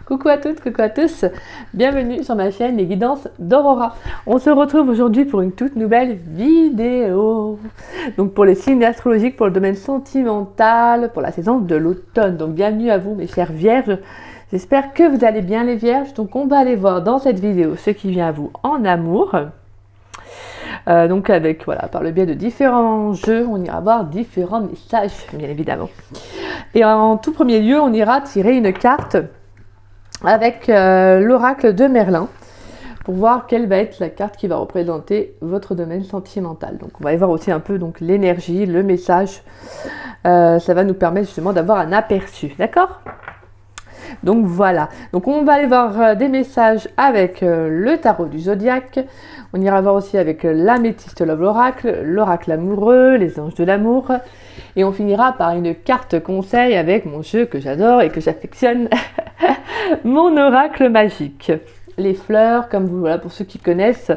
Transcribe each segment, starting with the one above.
Coucou à toutes, coucou à tous, bienvenue sur ma chaîne Les Guidances d'Aurora. On se retrouve aujourd'hui pour une toute nouvelle vidéo. Donc pour les signes astrologiques, pour le domaine sentimental, pour la saison de l'automne. Donc bienvenue à vous mes chères vierges. J'espère que vous allez bien les vierges. Donc on va aller voir dans cette vidéo ce qui vient à vous en amour. Donc avec, voilà, par le biais de différents jeux, on ira voir différents messages, bien évidemment. Et en tout premier lieu, on ira tirer une carte avec l'oracle de Merlin pour voir quelle va être la carte qui va représenter votre domaine sentimental. Donc on va y voir aussi un peu donc l'énergie, le message. Ça va nous permettre justement d'avoir un aperçu, d'accord? Donc voilà, donc on va aller voir des messages avec le tarot du zodiaque. On ira voir aussi avec l'améthyste love oracle, l'oracle amoureux, les anges de l'amour. Et on finira par une carte conseil avec mon jeu que j'adore et que j'affectionne, mon oracle magique. Les fleurs, comme vous, voilà, pour ceux qui connaissent,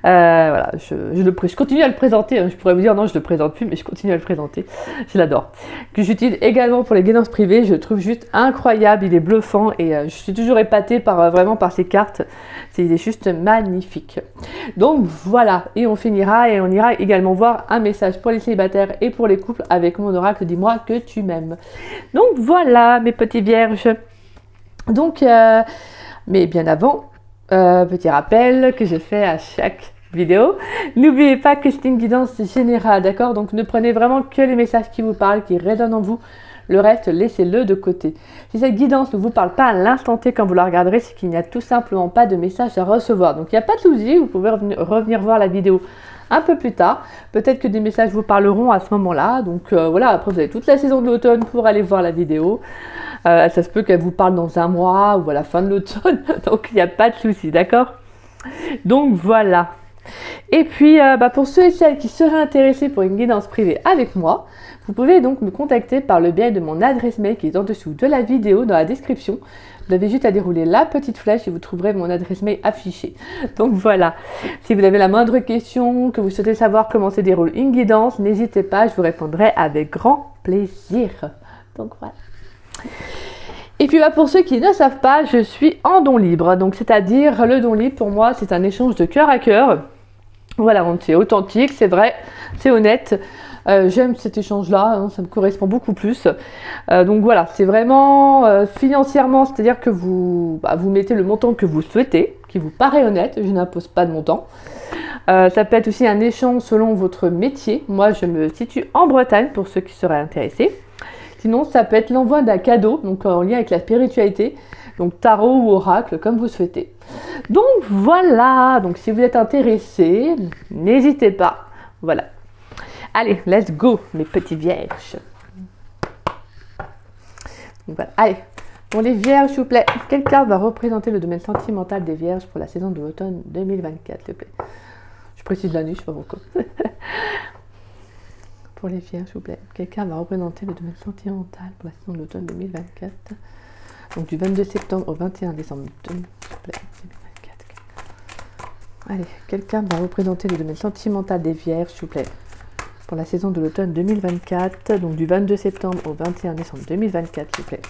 voilà, je continue à le présenter, hein. Je pourrais vous dire non, je ne le présente plus, mais je continue à le présenter, je l'adore. Que j'utilise également pour les guidances privées, je le trouve juste incroyable, il est bluffant et je suis toujours épatée par, vraiment par ces cartes, il est juste magnifique. Donc voilà, et on finira et on ira également voir un message pour les célibataires et pour les couples avec mon oracle, dis-moi que tu m'aimes. Donc voilà mes petits vierges, donc mais bien avant, petit rappel que je fais à chaque vidéo, n'oubliez pas que c'est une guidance générale, d'accord? Donc ne prenez vraiment que les messages qui vous parlent, qui résonnent en vous, le reste laissez-le de côté. Si cette guidance ne vous parle pas à l'instant T quand vous la regarderez, c'est qu'il n'y a tout simplement pas de message à recevoir. Donc il n'y a pas de souci, vous pouvez revenir voir la vidéo un peu plus tard, peut-être que des messages vous parleront à ce moment-là, donc voilà, après vous avez toute la saison de l'automne pour aller voir la vidéo. Ça se peut qu'elle vous parle dans un mois ou à la fin de l'automne, donc il n'y a pas de souci, d'accord? Donc voilà. Et puis pour ceux et celles qui seraient intéressés pour une guidance privée avec moi, vous pouvez donc me contacter par le biais de mon adresse mail qui est en dessous de la vidéo dans la description. Vous avez juste à dérouler la petite flèche et vous trouverez mon adresse mail affichée. Donc voilà, si vous avez la moindre question, que vous souhaitez savoir comment se déroule une guidance, n'hésitez pas, je vous répondrai avec grand plaisir. Donc voilà. Et puis pour ceux qui ne savent pas, je suis en don libre. Donc c'est-à-dire le don libre pour moi c'est un échange de cœur à cœur. Voilà, c'est authentique, c'est vrai, c'est honnête. J'aime cet échange-là, hein, ça me correspond beaucoup plus. Donc voilà, c'est vraiment financièrement, c'est-à-dire que vous mettez le montant que vous souhaitez, qui vous paraît honnête, je n'impose pas de montant. Ça peut être aussi un échange selon votre métier. Moi, je me situe en Bretagne pour ceux qui seraient intéressés. Sinon, ça peut être l'envoi d'un cadeau, donc en lien avec la spiritualité, donc tarot ou oracle, comme vous souhaitez. Donc voilà, donc si vous êtes intéressé, n'hésitez pas. Voilà. Allez, let's go, mes petits vierges. Donc voilà, allez, pour les vierges, s'il vous plaît, quelle carte va représenter le domaine sentimental des vierges pour la saison de l'automne 2024, s'il vous plaît? Je précise l'année, je ne sais pas pourquoi. Pour les vierges, s'il vous plaît, quelqu'un va représenter le domaine sentimental pour la saison de l'automne 2024. Donc du 22 septembre au 21 décembre 2024. Allez, quelqu'un va représenter le domaine sentimental des vierges, s'il vous plaît, pour la saison de l'automne 2024. Donc du 22 septembre au 21 décembre 2024, s'il vous plaît.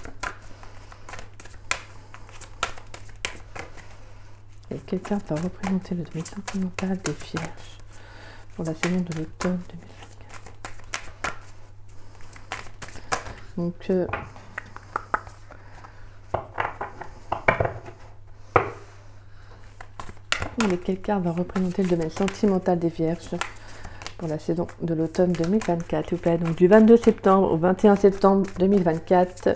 Et quelqu'un va représenter le domaine sentimental des vierges pour la saison de l'automne 2024. Donc, quelle carte va représenter le domaine sentimental des vierges pour la saison de l'automne 2024, s'il vous plaît. Donc, du 22 septembre au 21 septembre 2024,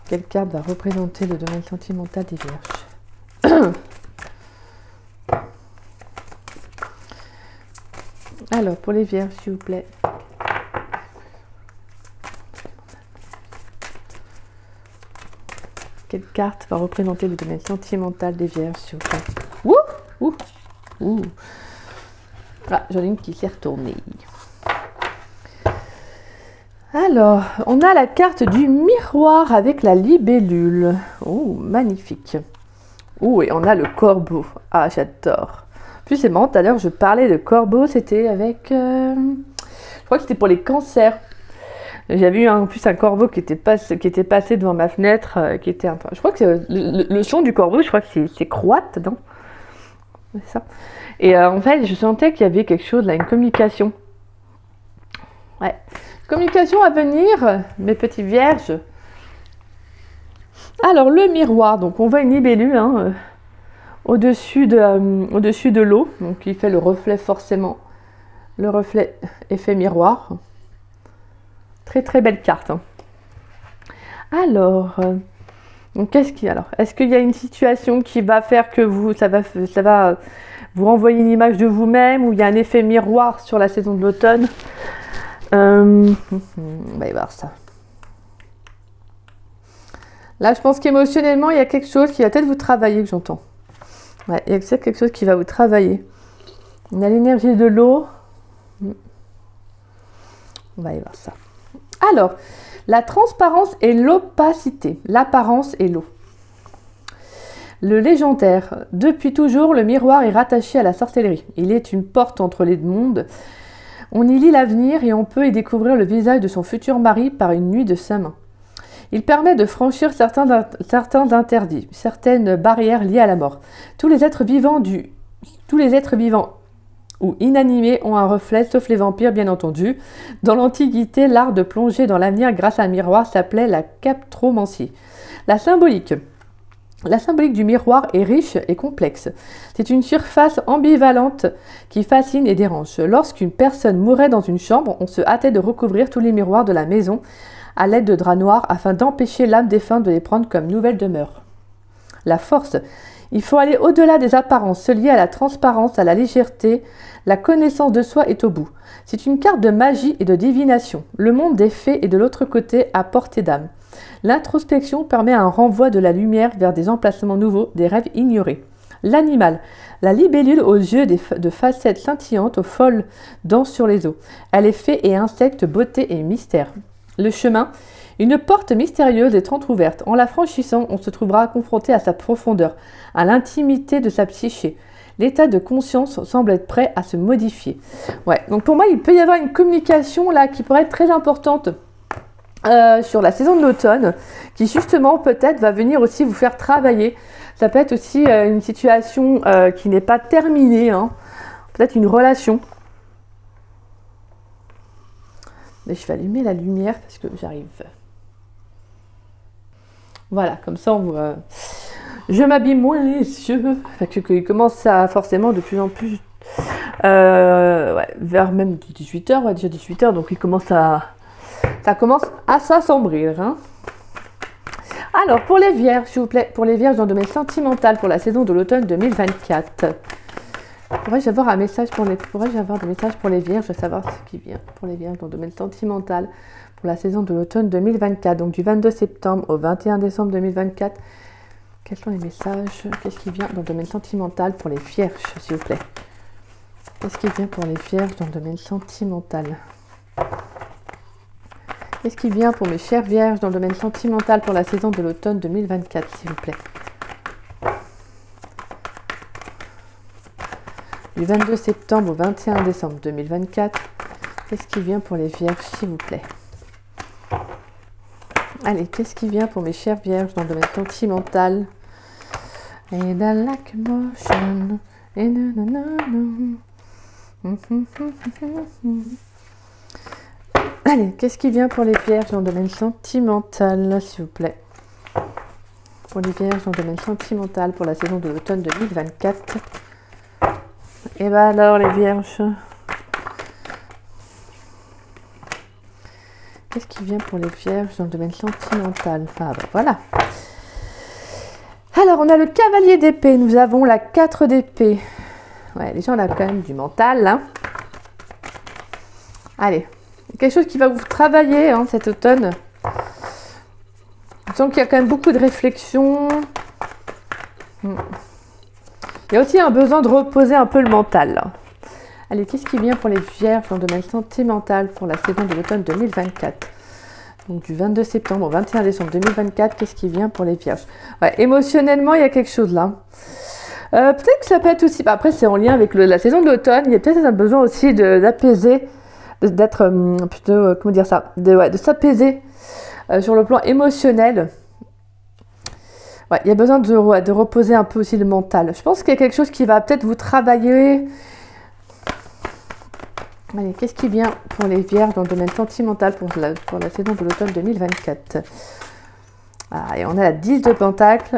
quelle carte va représenter le domaine sentimental des vierges? Alors, pour les vierges, s'il vous plaît. Quelle carte va représenter le domaine sentimental des vierges, s'il vous plaît? Ouh, ouh, ouh. Ah, j'en ai une qui s'est retournée. Alors, on a la carte du miroir avec la libellule. Oh, magnifique. Oh, et on a le corbeau. Ah, j'adore. Puis c'est marrant, tout à l'heure, je parlais de corbeau, c'était avec... je crois que c'était pour les cancers. J'avais eu en plus un corbeau qui était passé devant ma fenêtre, je crois que le son du corbeau, je crois que c'est croate, non? C'est ça. Et en fait, je sentais qu'il y avait quelque chose là, une communication. Ouais. Communication à venir, mes petits vierges. Alors, le miroir, donc on voit une libellule hein, au-dessus de l'eau, donc il fait le reflet forcément, le reflet effet miroir. Très très belle carte. Hein. Alors, donc est-ce qu'il y a une situation qui va faire que ça va vous renvoyer une image de vous-même, ou il y a un effet miroir sur la saison de l'automne? On va y voir ça. Là, je pense qu'émotionnellement, il y a quelque chose qui va peut-être vous travailler, que j'entends. Ouais, il y a quelque chose qui va vous travailler. On a l'énergie de l'eau. On va y voir ça. Alors, la transparence et l'opacité. L'apparence et l'eau. Le légendaire. Depuis toujours, le miroir est rattaché à la sorcellerie. Il est une porte entre les mondes. On y lit l'avenir et on peut y découvrir le visage de son futur mari par une nuit de sa main. Il permet de franchir certains interdits, certaines barrières liées à la mort. Tous les êtres vivants ou inanimés ont un reflet, sauf les vampires bien entendu. Dans l'Antiquité, l'art de plonger dans l'avenir grâce à un miroir s'appelait la captromancie. La symbolique du miroir est riche et complexe. C'est une surface ambivalente qui fascine et dérange. Lorsqu'une personne mourait dans une chambre, on se hâtait de recouvrir tous les miroirs de la maison à l'aide de draps noirs afin d'empêcher l'âme défunte de les prendre comme nouvelle demeure. La force. Il faut aller au-delà des apparences, se lier à la transparence, à la légèreté. La connaissance de soi est au bout. C'est une carte de magie et de divination. Le monde des fées est de l'autre côté, à portée d'âme. L'introspection permet un renvoi de la lumière vers des emplacements nouveaux, des rêves ignorés. L'animal. La libellule aux yeux de facettes scintillantes, aux folles dents sur les os. Elle est fée et insecte, beauté et mystère. Le chemin. Une porte mystérieuse est entrouverte. En la franchissant, on se trouvera confronté à sa profondeur, à l'intimité de sa psyché. L'état de conscience semble être prêt à se modifier. Ouais, donc pour moi, il peut y avoir une communication là qui pourrait être très importante sur la saison de l'automne, qui justement peut-être va venir aussi vous faire travailler. Ça peut être aussi une situation qui n'est pas terminée, hein. Peut-être une relation. Mais je vais allumer la lumière parce que j'arrive. Voilà, comme ça, je m'habille moins les yeux. Enfin, il commence à forcément de plus en plus, vers même 18h, ouais, déjà 18h, donc ça commence à s'assombrir. Hein. Alors, pour les vierges, s'il vous plaît, pour les vierges dans le domaine sentimental pour la saison de l'automne 2024. Pourrais-je avoir des messages pour les vierges, à savoir ce qui vient pour les vierges dans le domaine sentimental pour la saison de l'automne 2024, donc du 22 septembre au 21 décembre 2024. Quels sont les messages? Qu'est-ce qui vient dans le domaine sentimental pour les vierges, s'il vous plaît? Qu'est-ce qui vient pour les vierges dans le domaine sentimental? Qu'est-ce qui vient pour mes chères vierges dans le domaine sentimental pour la saison de l'automne 2024, s'il vous plaît? Du 22 septembre au 21 décembre 2024, qu'est-ce qui vient pour les vierges, s'il vous plaît? Allez, qu'est-ce qui vient pour mes chères vierges dans le domaine sentimental? And I like motion. Allez, qu'est-ce qui vient pour les vierges dans le domaine sentimental, s'il vous plaît? Pour les vierges dans le domaine sentimental pour la saison de l'automne 2024. Et bien alors les vierges, qu'est-ce qui vient pour les vierges dans le domaine sentimental? Ah ben voilà. Alors on a le cavalier d'épée, nous avons la 4 d'épée. Ouais, déjà on a quand même du mental. Hein. Allez, quelque chose qui va vous travailler hein, cet automne. Je sens qu'il y a quand même beaucoup de réflexion. Il y a aussi un besoin de reposer un peu le mental. Là. Allez, qu'est-ce qui vient pour les vierges dans le domaine sentimental pour la saison de l'automne 2024? Donc du 22 septembre au 21 décembre 2024, qu'est-ce qui vient pour les vierges? Ouais, émotionnellement, il y a quelque chose là. Peut-être que ça peut être aussi... Après, c'est en lien avec la saison de l'automne. Il y a peut-être un besoin aussi d'apaiser d'être plutôt, comment dire ça, de s'apaiser sur le plan émotionnel. Ouais, il y a besoin de reposer un peu aussi le mental. Je pense qu'il y a quelque chose qui va peut-être vous travailler. Allez, qu'est-ce qui vient pour les vierges dans le domaine sentimental pour la saison de l'automne 2024? Ah, et on a la 10 de Pentacle.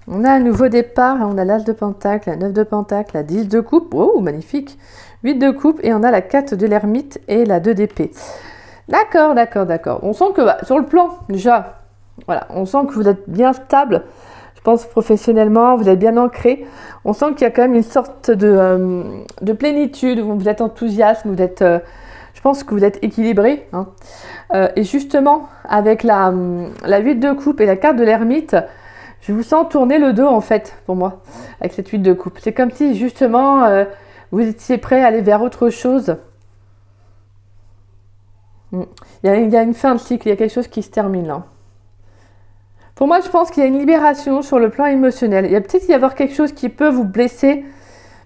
On a un nouveau départ, on a l'As de Pentacle, la 9 de Pentacle, la 10 de Coupe, oh magnifique, 8 de Coupe, et on a la 4 de l'Ermite et la 2 d'épée. D'accord, d'accord, d'accord. On sent que sur le plan, déjà, voilà, on sent que vous êtes bien stable, je pense professionnellement, vous êtes bien ancré. On sent qu'il y a quand même une sorte de plénitude, où vous êtes enthousiaste, vous êtes, je pense que vous êtes équilibré. Hein. Et justement, avec la 8 de Coupe et la carte de l'Ermite, je vous sens tourner le dos en fait, pour moi, avec cette 8 de Coupe. C'est comme si justement, vous étiez prêt à aller vers autre chose. Il y a une fin de cycle, il y a quelque chose qui se termine là. Pour moi, je pense qu'il y a une libération sur le plan émotionnel. Il y a peut-être y avoir quelque chose qui peut vous blesser,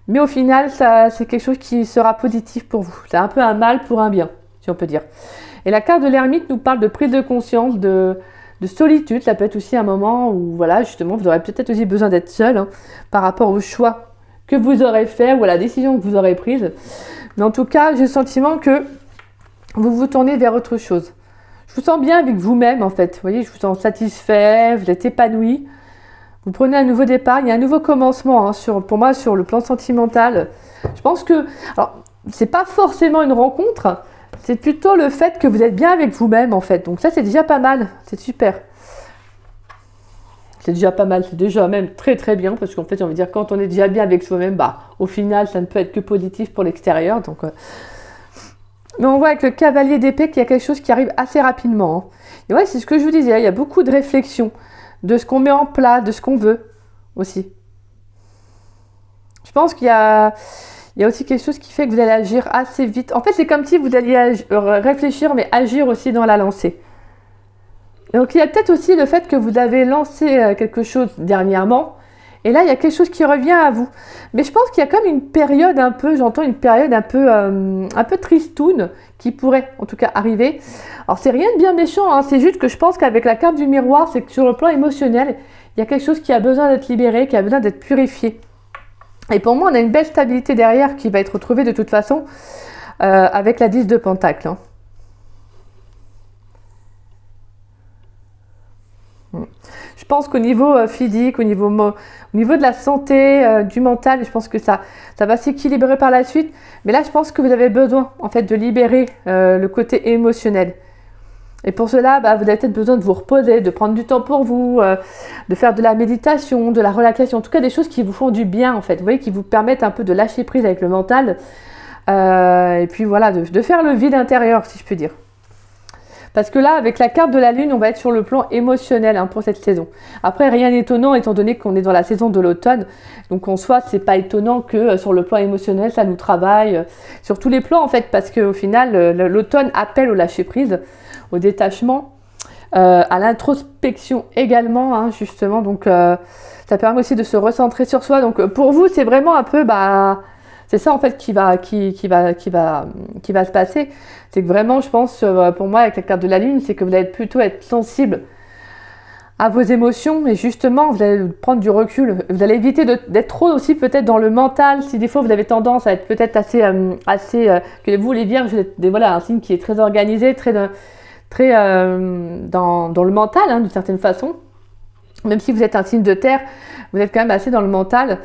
mais au final, c'est quelque chose qui sera positif pour vous. C'est un peu un mal pour un bien, si on peut dire. Et la carte de l'Ermite nous parle de prise de conscience, de solitude. Ça peut être aussi un moment où, voilà, justement, vous aurez peut-être aussi besoin d'être seul hein, par rapport au choix que vous aurez fait ou à la décision que vous aurez prise. Mais en tout cas, j'ai le sentiment que vous vous tournez vers autre chose. Je vous sens bien avec vous-même, en fait. Vous voyez, je vous sens satisfait, vous êtes épanoui. Vous prenez un nouveau départ, il y a un nouveau commencement hein, pour moi sur le plan sentimental. Je pense que, alors, c'est pas forcément une rencontre, c'est plutôt le fait que vous êtes bien avec vous-même, en fait. Donc ça, c'est déjà pas mal, c'est super. C'est déjà pas mal, c'est déjà même très très bien, parce qu'en fait, j'ai envie de dire, quand on est déjà bien avec soi-même, bah, au final, ça ne peut être que positif pour l'extérieur, donc... Mais on voit avec le cavalier d'épée qu'il y a quelque chose qui arrive assez rapidement. Hein. Et ouais, c'est ce que je vous disais, il y a beaucoup de réflexion, de ce qu'on met en place, de ce qu'on veut aussi. Je pense qu'il y a aussi quelque chose qui fait que vous allez agir assez vite. En fait, c'est comme si vous alliez réfléchir, mais agir aussi dans la lancée. Donc, il y a peut-être aussi le fait que vous avez lancé quelque chose dernièrement. Et là, il y a quelque chose qui revient à vous. Mais je pense qu'il y a comme une période un peu, j'entends une période un peu tristoune qui pourrait en tout cas arriver. Alors, c'est rien de bien méchant, hein, c'est juste que je pense qu'avec la carte du miroir, c'est que sur le plan émotionnel, il y a quelque chose qui a besoin d'être libéré, qui a besoin d'être purifié. Et pour moi, on a une belle stabilité derrière qui va être retrouvée de toute façon avec la 10 de Pentacle. Hein. Je pense qu'au niveau physique, au niveau de la santé, du mental, je pense que ça va s'équilibrer par la suite. Mais là, je pense que vous avez besoin en fait de libérer le côté émotionnel. Et pour cela, vous avez peut-être besoin de vous reposer, de prendre du temps pour vous, de faire de la méditation, de la relaxation, en tout cas des choses qui vous font du bien en fait. Vous voyez, qui vous permettent un peu de lâcher prise avec le mental. Et puis voilà, de faire le vide intérieur, si je peux dire. Parce que là, avec la carte de la Lune, on va être sur le plan émotionnel hein, pour cette saison. Après, rien d'étonnant étant donné qu'on est dans la saison de l'automne. Donc en soi, c'est pas étonnant que sur le plan émotionnel, ça nous travaille sur tous les plans en fait. Parce qu'au final, l'automne appelle au lâcher-prise, au détachement, à l'introspection également, hein, justement. Donc ça permet aussi de se recentrer sur soi. Donc pour vous, c'est vraiment un peu... c'est ça en fait qui va se passer. C'est que vraiment, je pense, pour moi, avec la carte de la Lune, c'est que vous allez plutôt être sensible à vos émotions et justement, vous allez prendre du recul. Vous allez éviter d'être trop aussi peut-être dans le mental. Si des fois, vous avez tendance à être peut-être assez que vous, les Vierges, vous êtes voilà, un signe qui est très organisé, très dans le mental, hein, d'une certaine façon. Même si vous êtes un signe de terre, vous êtes quand même assez dans le mental.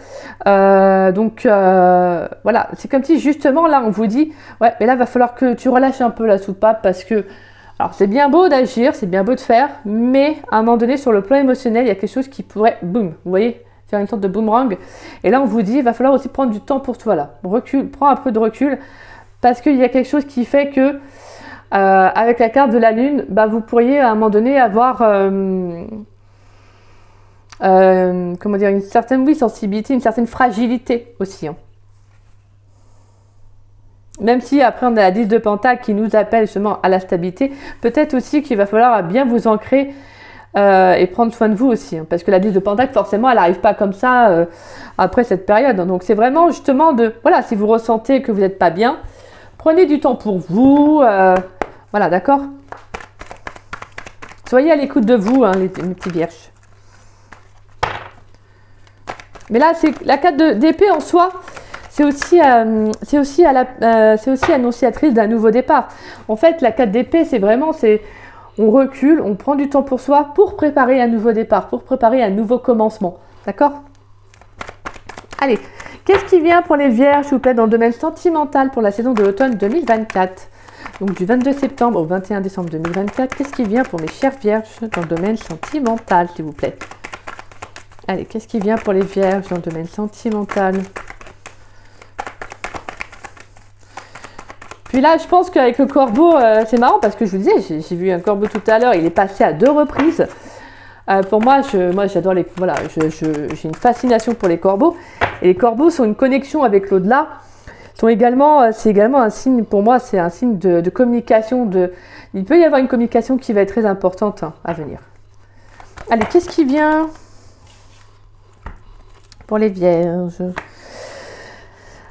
Donc voilà, c'est comme si justement là on vous dit ouais, mais là il va falloir que tu relâches un peu la soupape parce que alors c'est bien beau d'agir, c'est bien beau de faire, mais à un moment donné sur le plan émotionnel, il y a quelque chose qui pourrait boum, vous voyez, faire une sorte de boomerang. Et là on vous dit il va falloir aussi prendre du temps pour toi là. Recule, prends un peu de recul parce qu'il y a quelque chose qui fait que avec la carte de la Lune, vous pourriez à un moment donné avoir comment dire, une certaine sensibilité, une certaine fragilité aussi. Hein. Même si après on a la 10 de Pentacle qui nous appelle justement à la stabilité, peut-être aussi qu'il va falloir bien vous ancrer et prendre soin de vous aussi. Hein, parce que la 10 de Pentacle, forcément, elle n'arrive pas comme ça après cette période. Hein. Donc c'est vraiment justement voilà, si vous ressentez que vous n'êtes pas bien, Prenez du temps pour vous. Voilà, d'accord? Soyez à l'écoute de vous, hein, mes petits vierges. Mais là, c'est la carte d'épée en soi. C'est aussi annonciatrice d'un nouveau départ. En fait, la carte d'épée, c'est vraiment, on recule, on prend du temps pour soi pour préparer un nouveau départ, pour préparer un nouveau commencement. D'accord? Allez, qu'est-ce qui vient pour les vierges, s'il vous plaît, dans le domaine sentimental pour la saison de l'automne 2024? Donc du 22 septembre au 21 décembre 2024, qu'est-ce qui vient pour mes chères vierges dans le domaine sentimental, s'il vous plaît? Allez, qu'est-ce qui vient pour les vierges dans le domaine sentimental? Puis là, je pense qu'avec le corbeau, c'est marrant parce que je vous disais, j'ai vu un corbeau tout à l'heure, il est passé à 2 reprises. Pour moi, j'adore les... Voilà, j'ai une fascination pour les corbeaux. Et les corbeaux sont une connexion avec l'au-delà. C'est également un signe, pour moi, c'est un signe de communication. Il peut y avoir une communication qui va être très importante à venir. Allez, qu'est-ce qui vient pour les vierges?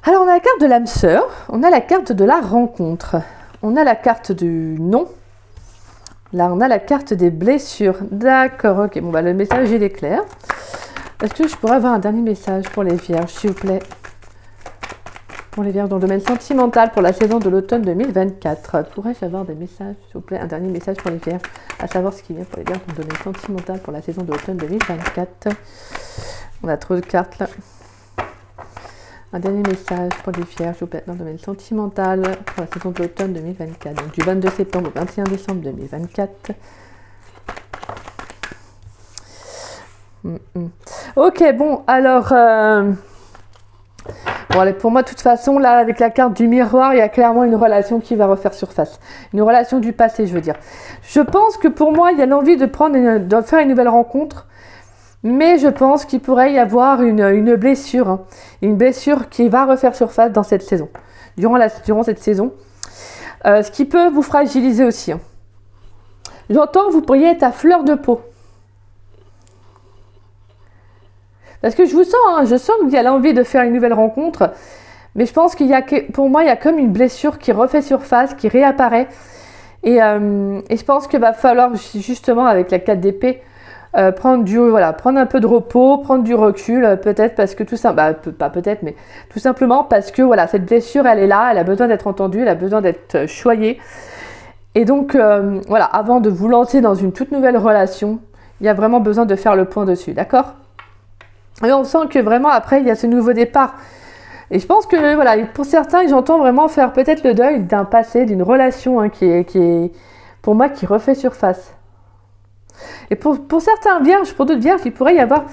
Alors, on a la carte de l'âme sœur, on a la carte de la rencontre, on a la carte du non. Là, on a la carte des blessures. D'accord, ok. Bon, bah, le message, il est clair. Est-ce que je pourrais avoir un dernier message pour les vierges, s'il vous plaît? Pour les vierges dans le domaine sentimental pour la saison de l'automne 2024. Pourrais-je avoir des messages, s'il vous plaît? Un dernier message pour les vierges, à savoir ce qui vient pour les vierges dans le domaine sentimental pour la saison de l'automne 2024. On a trop de cartes, là. Un dernier message pour les vierges, s'il vous plaît, dans le domaine sentimental pour la saison de l'automne 2024. Donc du 22 septembre au 21 décembre 2024. Ok, bon, alors... Bon, allez, pour moi, de toute façon, là, avec la carte du miroir, il y a clairement une relation qui va refaire surface. Une relation du passé, je veux dire. Je pense que pour moi, il y a l'envie de faire une nouvelle rencontre. Mais je pense qu'il pourrait y avoir une blessure. Hein. Une blessure qui va refaire surface dans cette saison. Durant cette saison. Ce qui peut vous fragiliser aussi. Hein. J'entends que vous pourriez être à fleur de peau. Parce que je sens qu'il y a l'envie de faire une nouvelle rencontre, mais je pense pour moi, il y a comme une blessure qui refait surface, qui réapparaît, et je pense qu'il va falloir justement avec la 4 d'épée prendre un peu de repos, prendre du recul, peut-être parce que tout ça, pas peut-être, mais tout simplement parce que voilà, cette blessure, elle est là, elle a besoin d'être entendue, elle a besoin d'être choyée, et donc voilà, avant de vous lancer dans une toute nouvelle relation, il y a vraiment besoin de faire le point dessus, d'accord? Et on sent que vraiment après il y a ce nouveau départ. Et je pense que voilà, pour certains, j'entends vraiment faire peut-être le deuil d'un passé, d'une relation hein, qui est pour moi qui refait surface. Et pour certains vierges, pour d'autres vierges, il pourrait y avoir...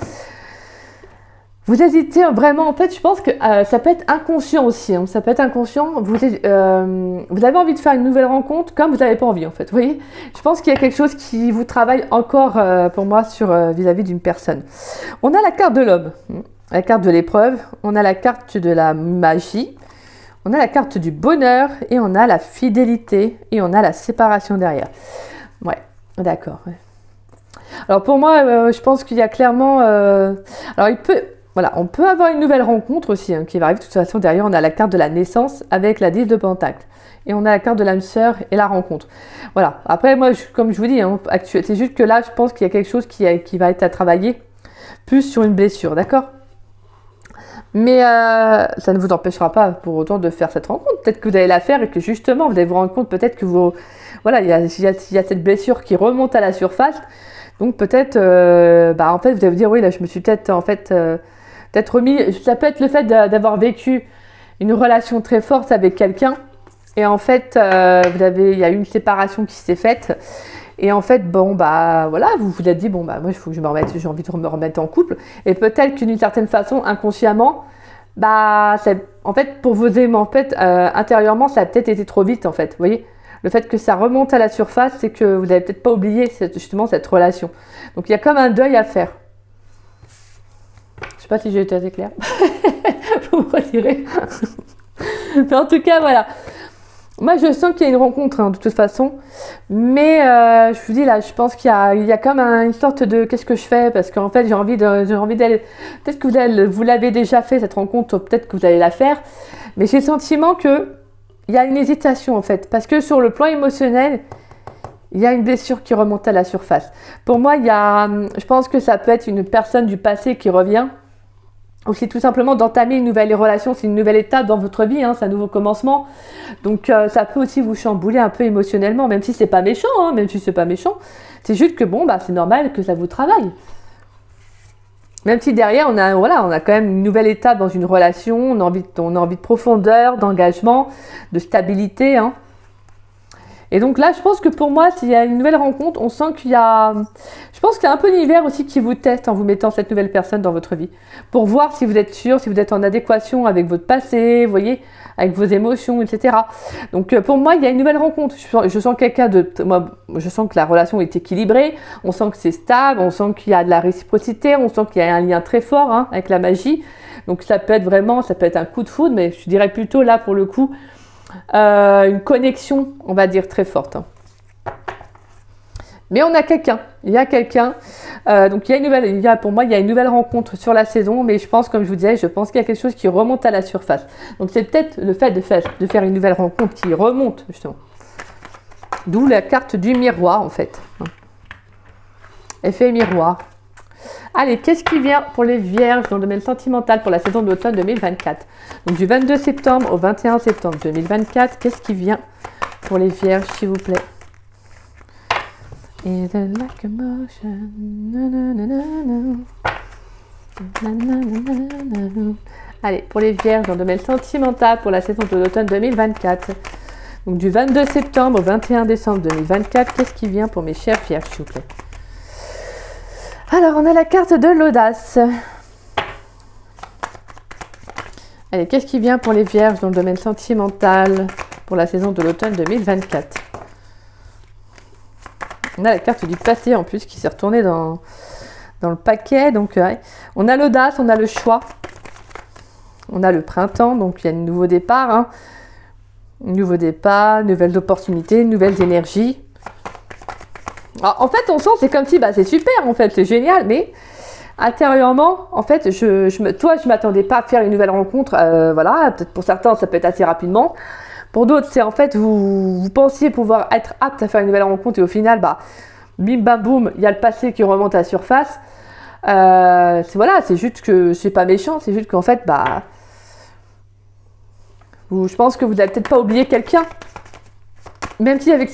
Vous hésitez vraiment, en fait, je pense que ça peut être inconscient aussi. Hein, ça peut être inconscient. Vous avez envie de faire une nouvelle rencontre comme vous n'avez pas envie, en fait. Vous voyez, je pense qu'il y a quelque chose qui vous travaille encore, pour moi, vis-à-vis d'une personne. On a la carte de l'homme, la carte de l'épreuve. On a la carte de la magie. On a la carte du bonheur. Et on a la fidélité. Et on a la séparation derrière. Ouais, d'accord. Ouais. Alors, pour moi, je pense qu'il y a clairement... alors, voilà, on peut avoir une nouvelle rencontre aussi hein, qui va arriver. De toute façon, derrière, on a la carte de la naissance avec la 10 de Pentacle. Et on a la carte de l'âme sœur et la rencontre. Voilà. Après, moi, comme je vous dis, hein, c'est juste que là, je pense qu'il y a quelque chose qui va être à travailler plus sur une blessure, d'accord? Mais ça ne vous empêchera pas pour autant de faire cette rencontre. Peut-être que vous allez la faire et que justement, vous allez vous rendre compte peut-être que voilà, il y a cette blessure qui remonte à la surface. Donc peut-être, en fait, vous allez vous dire, oui, là, je me suis peut-être, en fait... peut-être remis, ça peut être le fait d'avoir vécu une relation très forte avec quelqu'un et en fait, il y a eu une séparation qui s'est faite et en fait, voilà, vous vous êtes dit, moi, il faut que j'ai envie de me remettre en couple et peut-être que d'une certaine façon, inconsciemment, en fait, pour vos aimants, en fait, intérieurement, ça a peut-être été trop vite, en fait, vous voyez. Le fait que ça remonte à la surface, c'est que vous n'avez peut-être pas oublié justement cette relation. Donc, il y a comme un deuil à faire. Je sais pas si j'ai été assez claire. Vous me retirez. Mais en tout cas, voilà. Moi, je sens qu'il y a une rencontre, hein, de toute façon. Mais je vous dis là, je pense qu'il y a comme une sorte de qu'est-ce que je fais? Parce qu'en fait, j'ai envie d'aller... Peut-être que vous l'avez déjà fait, cette rencontre, peut-être que vous allez la faire. Mais j'ai le sentiment que il y a une hésitation en fait, parce que sur le plan émotionnel, il y a une blessure qui remonte à la surface. Pour moi, je pense que ça peut être une personne du passé qui revient, ou c'est tout simplement d'entamer une nouvelle relation, c'est une nouvelle étape dans votre vie, hein, c'est un nouveau commencement. Donc ça peut aussi vous chambouler un peu émotionnellement, même si c'est pas méchant, hein, même si c'est pas méchant. C'est juste que bon, bah c'est normal que ça vous travaille. Même si derrière, on a quand même une nouvelle étape dans une relation, on a envie de profondeur, d'engagement, de stabilité, hein. Et donc là, je pense que pour moi, s'il y a une nouvelle rencontre, on sent qu'il y a... Je pense qu'il y a un peu l'univers aussi qui vous teste en vous mettant cette nouvelle personne dans votre vie. Pour voir si vous êtes sûr, si vous êtes en adéquation avec votre passé, vous voyez, avec vos émotions, etc. Donc pour moi, il y a une nouvelle rencontre. Je sens quelqu'un de... Moi, je sens que la relation est équilibrée, on sent que c'est stable, on sent qu'il y a de la réciprocité, on sent qu'il y a un lien très fort, hein, avec la magie. Donc ça peut être un coup de foudre, mais je dirais plutôt là, pour le coup... une connexion, on va dire, très forte. Mais on a quelqu'un, donc pour moi, il y a une nouvelle rencontre sur la saison, mais je pense, comme je vous disais, je pense qu'il y a quelque chose qui remonte à la surface. Donc c'est peut-être le fait de faire une nouvelle rencontre qui remonte, justement. D'où la carte du miroir, en fait. Effet miroir. Allez, qu'est-ce qui vient pour les vierges dans le domaine sentimental pour la saison d'automne 2024? Donc du 22 septembre au 21 septembre 2024, qu'est-ce qui vient pour les vierges, s'il vous plaît? Allez, pour les vierges dans le domaine sentimental pour la saison de l'automne 2024. Donc du 22 septembre au 21 décembre 2024, qu'est-ce qui vient pour mes chères vierges, s'il vous plaît? Alors, on a la carte de l'audace. Allez, qu'est-ce qui vient pour les vierges dans le domaine sentimental pour la saison de l'automne 2024? On a la carte du passé en plus qui s'est retournée dans le paquet. Donc, on a l'audace, on a le choix. On a le printemps, donc il y a un nouveau départ. Hein. Nouveau départ, nouvelles opportunités, nouvelles énergies. Alors, en fait, on sent, c'est comme si, c'est super, en fait, c'est génial, mais intérieurement, en fait, je m'attendais pas à faire une nouvelle rencontre, voilà, peut-être pour certains, ça peut être assez rapidement. Pour d'autres, c'est en fait, vous pensiez pouvoir être apte à faire une nouvelle rencontre, et au final, bim, bam, boum, il y a le passé qui remonte à la surface. C'est juste que c'est pas méchant, c'est juste qu'en fait, je pense que vous n'avez peut-être pas oublié quelqu'un. Même si avec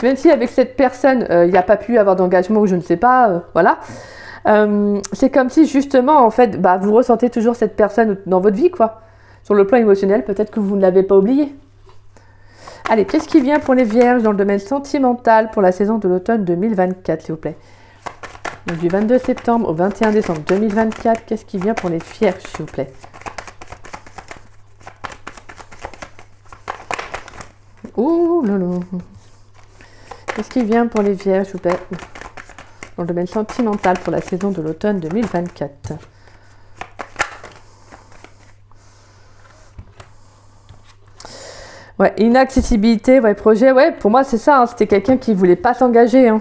cette personne, il n'y a pas pu avoir d'engagement ou je ne sais pas, voilà. C'est comme si justement, en fait, vous ressentez toujours cette personne dans votre vie, quoi. Sur le plan émotionnel, peut-être que vous ne l'avez pas oublié. Allez, qu'est-ce qui vient pour les vierges dans le domaine sentimental pour la saison de l'automne 2024, s'il vous plaît? Donc du 22 septembre au 21 décembre 2024, qu'est-ce qui vient pour les vierges, s'il vous plaît? Ouh, lolo. Qu'est-ce qui vient pour les vierges, s'il vous plaît, dans le domaine sentimental pour la saison de l'automne 2024? Ouais, inaccessibilité, projet, pour moi c'est ça, hein, c'était quelqu'un qui voulait pas s'engager. Hein.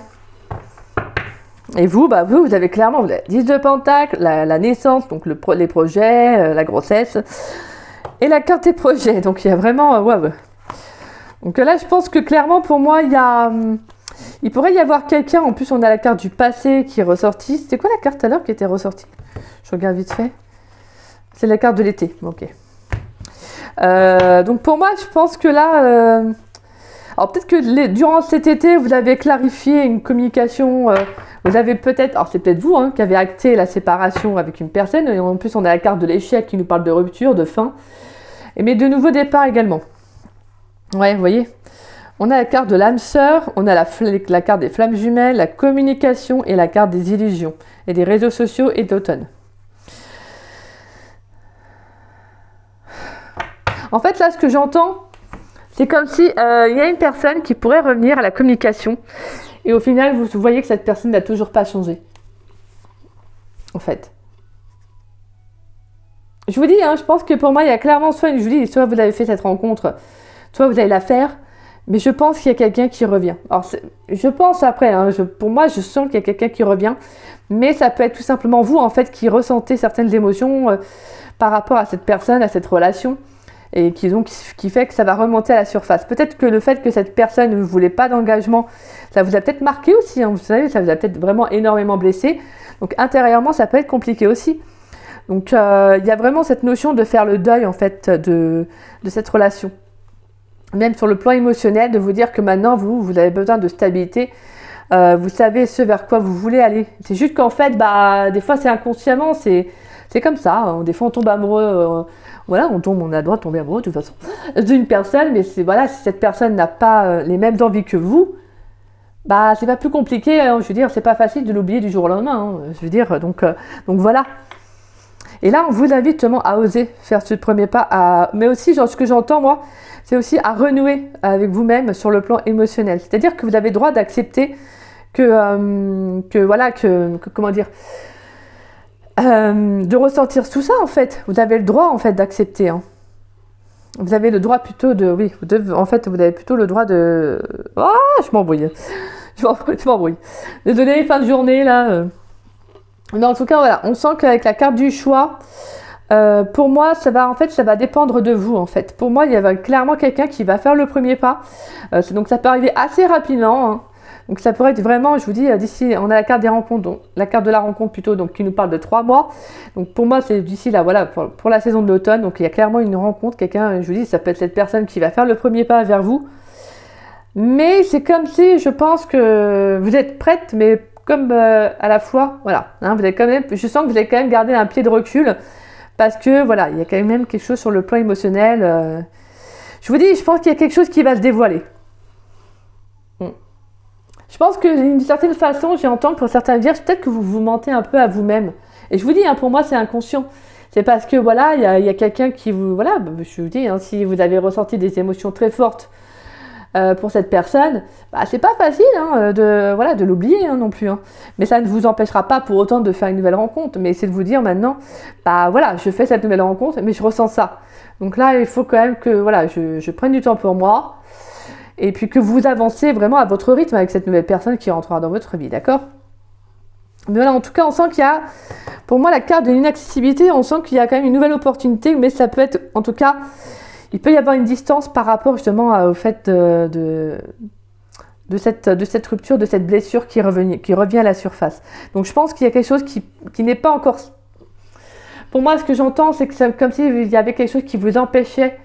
Et vous avez clairement, vous avez 10 de Pentacle, la naissance, donc les projets, la grossesse, et la carte des projets, donc il y a vraiment, Donc là, je pense que clairement, pour moi, il pourrait y avoir quelqu'un. En plus, on a la carte du passé qui est ressortie. C'était quoi la carte à l'heure qui était ressortie? Je regarde vite fait. C'est la carte de l'été. Ok. Donc pour moi, je pense que là... alors peut-être que durant cet été, vous avez clarifié une communication. Vous avez peut-être... Alors c'est peut-être vous qui avez acté la séparation avec une personne. Et en plus, on a la carte de l'échec qui nous parle de rupture, de fin. Mais de nouveaux départs également. Ouais, vous voyez, on a la carte de l'âme sœur, on a la carte des flammes jumelles, la communication et la carte des illusions et des réseaux sociaux et d'automne. En fait, là, ce que j'entends, c'est comme si il y a une personne qui pourrait revenir à la communication et au final, vous voyez que cette personne n'a toujours pas changé. En fait. Je vous dis, je pense que pour moi, il y a clairement soit vous avez fait cette rencontre, soit vous allez la faire, mais je pense qu'il y a quelqu'un qui revient. Alors, je pense après, pour moi, je sens qu'il y a quelqu'un qui revient, mais ça peut être tout simplement vous, en fait, qui ressentez certaines émotions par rapport à cette personne, à cette relation. et qui fait que ça va remonter à la surface. Peut-être que le fait que cette personne ne voulait pas d'engagement, ça vous a peut-être marqué aussi, hein, vous savez, ça vous a peut-être vraiment énormément blessé. Donc intérieurement, ça peut être compliqué aussi. Donc il y a vraiment cette notion de faire le deuil en fait de cette relation. Même sur le plan émotionnel, de vous dire que maintenant vous avez besoin de stabilité. Vous savez ce vers quoi vous voulez aller. C'est juste qu'en fait, des fois c'est inconsciemment, c'est comme ça. Hein. Des fois on tombe amoureux, voilà, on a le droit de tomber amoureux de toute façon, d'une personne, mais voilà, si cette personne n'a pas les mêmes envies que vous, c'est pas plus compliqué. Hein, je veux dire, c'est pas facile de l'oublier du jour au lendemain. Hein, je veux dire, donc voilà. Et là, on vous invite justement à oser faire ce premier pas, mais aussi, ce que j'entends moi, c'est aussi à renouer avec vous-même sur le plan émotionnel. C'est-à-dire que vous avez le droit d'accepter comment dire, de ressentir tout ça en fait. Vous avez le droit en fait d'accepter. Hein. Vous avez le droit plutôt de, oui, vous avez plutôt le droit de. Ah, je m'embrouille. Je m'embrouille. Désolée, fin de journée là. Mais en tout cas, voilà, on sent qu'avec la carte du choix, pour moi, ça va dépendre de vous en fait. Pour moi, il y a clairement quelqu'un qui va faire le premier pas. Donc ça peut arriver assez rapidement. Hein. Donc ça pourrait être vraiment, je vous dis, d'ici, on a la carte des rencontres, donc la carte de la rencontre plutôt, donc qui nous parle de 3 mois. Donc pour moi, c'est d'ici là, voilà, pour la saison de l'automne. Donc il y a clairement une rencontre, quelqu'un, je vous dis, ça peut être cette personne qui va faire le premier pas vers vous. Mais c'est comme si, je pense que vous êtes prête, mais comme à la fois, voilà, hein, vous avez quand même, je sens que vous avez quand même gardé un pied de recul parce que voilà, il y a quand même quelque chose sur le plan émotionnel. Je vous dis, je pense qu'il y a quelque chose qui va se dévoiler. Je pense que d'une certaine façon, j'entends que pour certains vierges, peut-être que vous vous mentez un peu à vous-même. Et je vous dis, hein, pour moi, c'est inconscient. C'est parce que voilà, il y a quelqu'un qui vous, voilà, je vous dis, hein, si vous avez ressenti des émotions très fortes pour cette personne, c'est pas facile hein, de l'oublier hein, non plus. Hein. Mais ça ne vous empêchera pas pour autant de faire une nouvelle rencontre. Mais c'est de vous dire maintenant, voilà, je fais cette nouvelle rencontre, mais je ressens ça. Donc là, il faut quand même que voilà, je prenne du temps pour moi. Et puis que vous avancez vraiment à votre rythme avec cette nouvelle personne qui rentrera dans votre vie, d'accord? Mais voilà, en tout cas, on sent qu'il y a, pour moi, la carte de l'inaccessibilité, on sent qu'il y a quand même une nouvelle opportunité, mais ça peut être, en tout cas, il peut y avoir une distance par rapport justement au fait de cette rupture, de cette blessure qui revient à la surface. Donc je pense qu'il y a quelque chose qui n'est pas encore... Pour moi, ce que j'entends, c'est que c'est comme s'il y avait quelque chose qui vous empêchait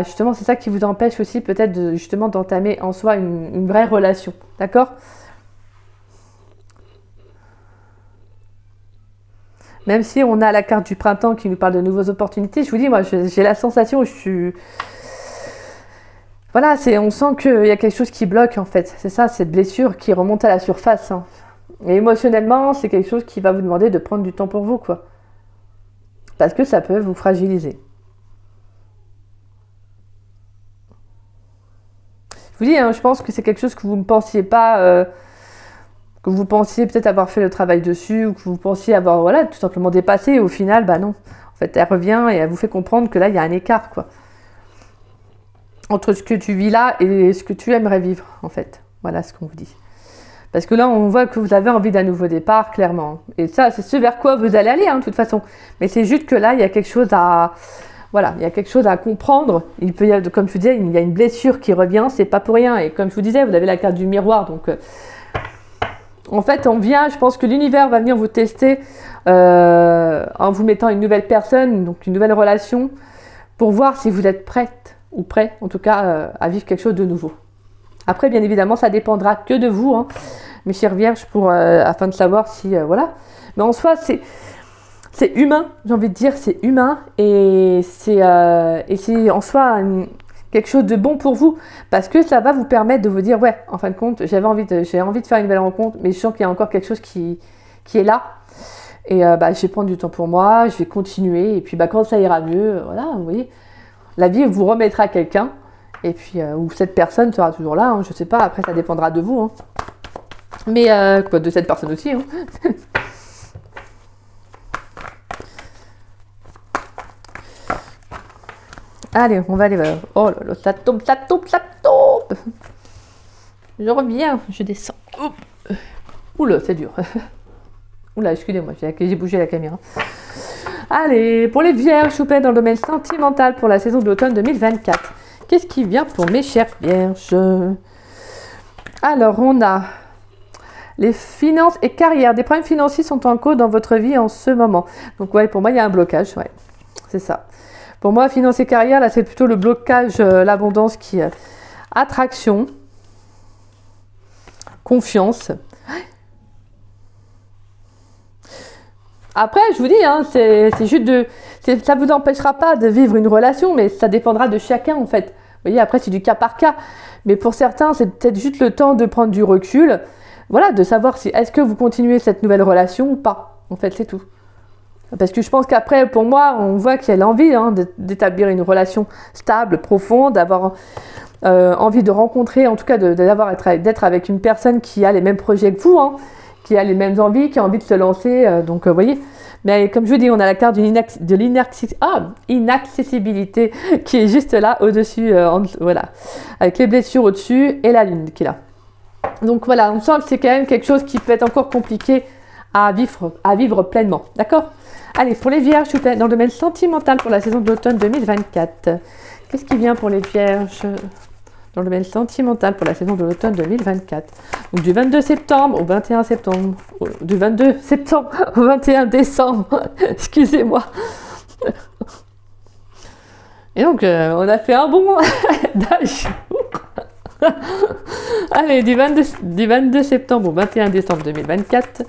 justement, c'est ça qui vous empêche aussi peut-être justement d'entamer en soi une vraie relation, d'accord? Même si on a la carte du printemps qui nous parle de nouvelles opportunités, je vous dis, moi, j'ai la sensation où je suis... Voilà, on sent qu'il y a quelque chose qui bloque en fait. C'est ça, cette blessure qui remonte à la surface. Hein. Et émotionnellement, c'est quelque chose qui va vous demander de prendre du temps pour vous, quoi. Parce que ça peut vous fragiliser. Je vous dis, hein, je pense que c'est quelque chose que vous ne pensiez pas, que vous pensiez peut-être avoir fait le travail dessus, ou que vous pensiez avoir, voilà, tout simplement dépassé, et au final, non. En fait, elle revient et elle vous fait comprendre que là, il y a un écart, quoi. Entre ce que tu vis là et ce que tu aimerais vivre, en fait. Voilà ce qu'on vous dit. Parce que là, on voit que vous avez envie d'un nouveau départ, clairement. Et ça, c'est ce vers quoi vous allez aller, hein, de toute façon. Mais c'est juste que là, il y a quelque chose à... Voilà, il y a quelque chose à comprendre. Il peut y avoir, comme je vous disais, il y a une blessure qui revient, c'est pas pour rien. Et comme je vous disais, vous avez la carte du miroir. Donc, en fait, je pense que l'univers va venir vous tester en vous mettant une nouvelle personne, donc une nouvelle relation, pour voir si vous êtes prête ou prêt, en tout cas, à vivre quelque chose de nouveau. Après, bien évidemment, ça dépendra que de vous, hein, mes chères vierges, afin de savoir si... voilà. Mais en soi, c'est humain, j'ai envie de dire, c'est humain et c'est en soi quelque chose de bon pour vous parce que ça va vous permettre de vous dire ouais, en fin de compte, j'ai envie de faire une nouvelle rencontre, mais je sens qu'il y a encore quelque chose qui est là et je vais prendre du temps pour moi, je vais continuer et puis quand ça ira mieux, voilà, vous voyez, la vie vous remettra quelqu'un et puis ou cette personne sera toujours là, hein, je sais pas, après ça dépendra de vous, hein. Mais de cette personne aussi, hein. Allez, on va aller vers... Oh là là, ça tombe, ça tombe, ça tombe. Je reviens, je descends. Oula, c'est dur. Oula, excusez-moi, j'ai bougé la caméra. Allez, pour les vierges, s'il vous plaît, dans le domaine sentimental pour la saison de l'automne 2024. Qu'est-ce qui vient pour mes chères vierges? Alors, on a les finances et carrière. Des problèmes financiers sont en cause dans votre vie en ce moment. Donc, ouais, pour moi, il y a un blocage. Ouais, c'est ça. Pour moi, finances et carrière, là, c'est plutôt le blocage, l'abondance qui... attraction, confiance. Après, je vous dis, hein, c'est juste de... Ça ne vous empêchera pas de vivre une relation, mais ça dépendra de chacun, en fait. Vous voyez, après, c'est du cas par cas. Mais pour certains, c'est peut-être juste le temps de prendre du recul. Voilà, de savoir si est-ce que vous continuez cette nouvelle relation ou pas. En fait, c'est tout. Parce que je pense qu'après, pour moi, on voit qu'il y a l'envie d'établir une relation stable, profonde, d'avoir envie de rencontrer, en tout cas d'être avec une personne qui a les mêmes projets que vous, hein, qui a les mêmes envies, qui a envie de se lancer. Donc, vous voyez. Mais comme je vous dis, on a la carte de l'inaccessibilité qui est juste là, au-dessus, voilà, avec les blessures au-dessus et la lune qui est là. Donc voilà, on sent que c'est quand même quelque chose qui peut être encore compliqué à vivre pleinement. D'accord? Allez, pour les vierges, s'il vous plaît, dans le domaine sentimental pour la saison d'automne 2024. Qu'est-ce qui vient pour les vierges dans le domaine sentimental pour la saison de l'automne 2024? Donc du 22 septembre au 21 septembre. Du 22 septembre au 21 décembre. Excusez-moi. Et donc, on a fait un bon d'un jour. Allez, du 22 septembre au 21 décembre 2024.